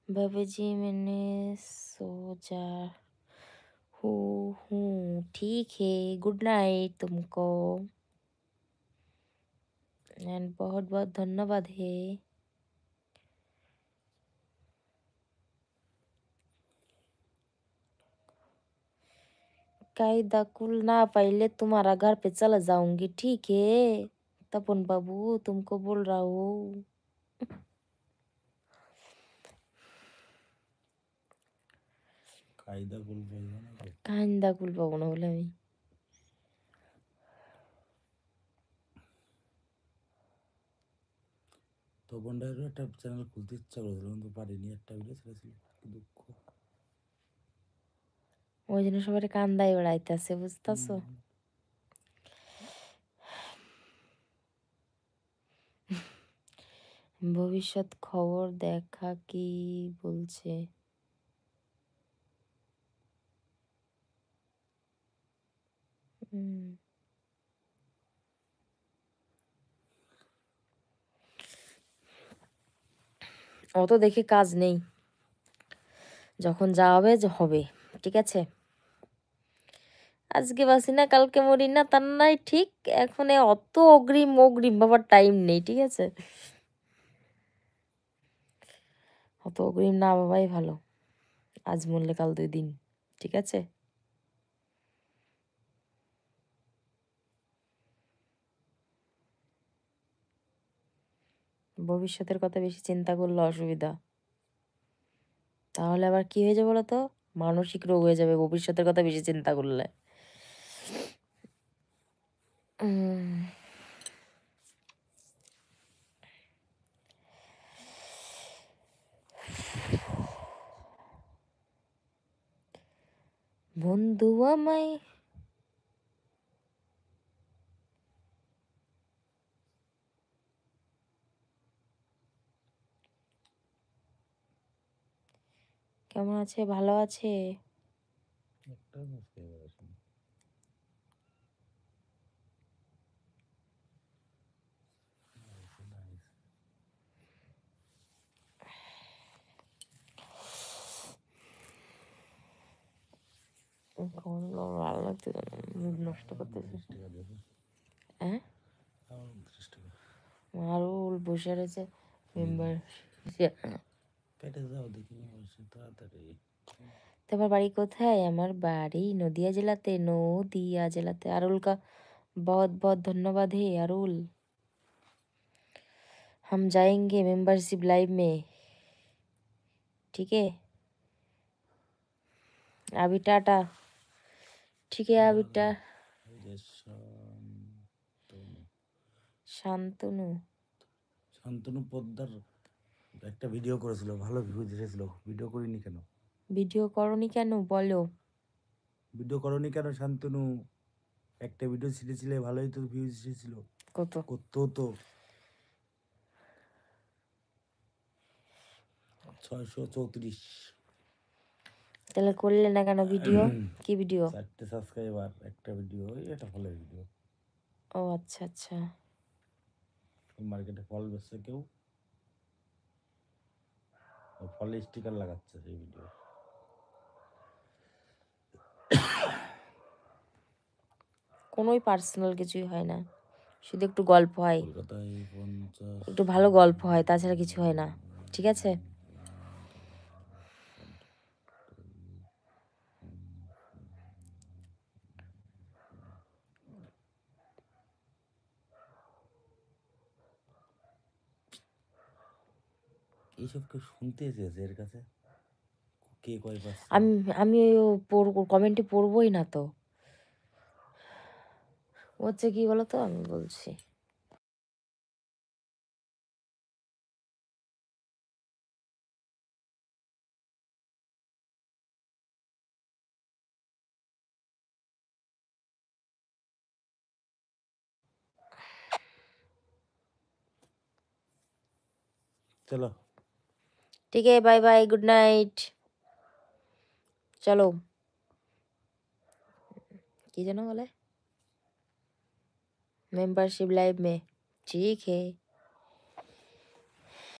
बाबूजी मैंने सोचा हूँ ठीक है। गुड नाइट तुमको एंड बहुत बहुत धन्यवाद है। कायदा कुल ना पहले तुम्हारा घर पे चला जाऊंगी ठीक है। तपन बाबू तुमको बोल रहा हूँ। কায়দা কুল পাইবো না তো। কান্দা কুল পাবো না বলে আমি তপন রায়েরও একটা চ্যানেল খুলতে ইচ্ছা করেছিল কিন্তু পারিনি, একটা ভিডিও ছেড়েছিল, কি দুঃখ। ওই জন্য সবাই কান্দাই বেড়াইতেছে বুঝতেছো। ভবিষ্যৎ খবর দেখা কি বলছে? অত দেখে কাজ নেই, যখন যা হবে যে হবে, ঠিক আছে। আজকে বাসি না কালকে মরি না তার নাই ঠিক। এখন অত অগ্রিম অগ্রিম বাবার টাইম নেই, ঠিক আছে। অত অগ্রিম না বাবাই ভালো। আজ মরলে কাল 2 দিন, ঠিক আছে। ভবিষ্যতের কথা বেশি চিন্তা করলে অসুবিধা। তাহলে আবার কি হয়ে যাবে বলো তো? মানসিক রোগ হয়ে যাবে ভবিষ্যতের কথা বেশি চিন্তা করলে। বন্ধু আমায় কেমন আছে? ভালো আছে? একটা বুঝতে পারছি। ভালো লাগছে, মুড নষ্ট করতেছে। হ্যাঁ, আরুল বসে রয়েছে মেম্বার। পেটে যাও দেখি বসে তাড়াতাড়ি। তোমার বাড়ি কোথায়? আমার বাড়ি নদিয়া জেলাতে। নদিয়া জেলাতে। अरुल का बहुत बहुत धन्यवाद है अरुल। हम जाएंगे मेंबरशिप लाइव में, ठीक है। अभी टाटा, ठीक है अभी শান্তনু শান্তনু পোদ্দার একটা ভিডিও করেছিল, ভালো ভিউজ এসেছিল। ভিডিও করিনি কেন? ভিডিও করনি কেন বলো? ভিডিও করনি কেন শান্তনু? একটা ভিডিও ছেড়েছিলে, ভালোই তো ভিউজ এসেছিল। কত? করতো তো 634। তাহলে করলে না কেন ভিডিও? কি ভিডিও? 4টে সাবস্ক্রাইবার, একটা ভিডিও, এটা ফলের ভিডিও। ও আচ্ছা আচ্ছা। মার্কেটে ফল বেচছে কেউ, ফলে স্টিকার লাগাচ্ছে সেই ভিডিও। কোনোই পার্সোনাল কিছুই হয় না, শুধু একটু গল্প হয়, কলকাতায় 50 একটু ভালো গল্প হয়, তাছাড়া কিছু হয় না, ঠিক আছে। এইসব কেউ শুনতে এসেছে এর কাছে? কে কয় পাচ্ছে? আমি আমি পড়বো কমেন্টে, পড়বোই না তো। হচ্ছে কি বলতো, আমি বলছি। চলো, ঠিক আছে, বাই বাই, गुड नाइट। চলো, কি যেন বলে, मेंबरशिप लाइव में, ठीक है।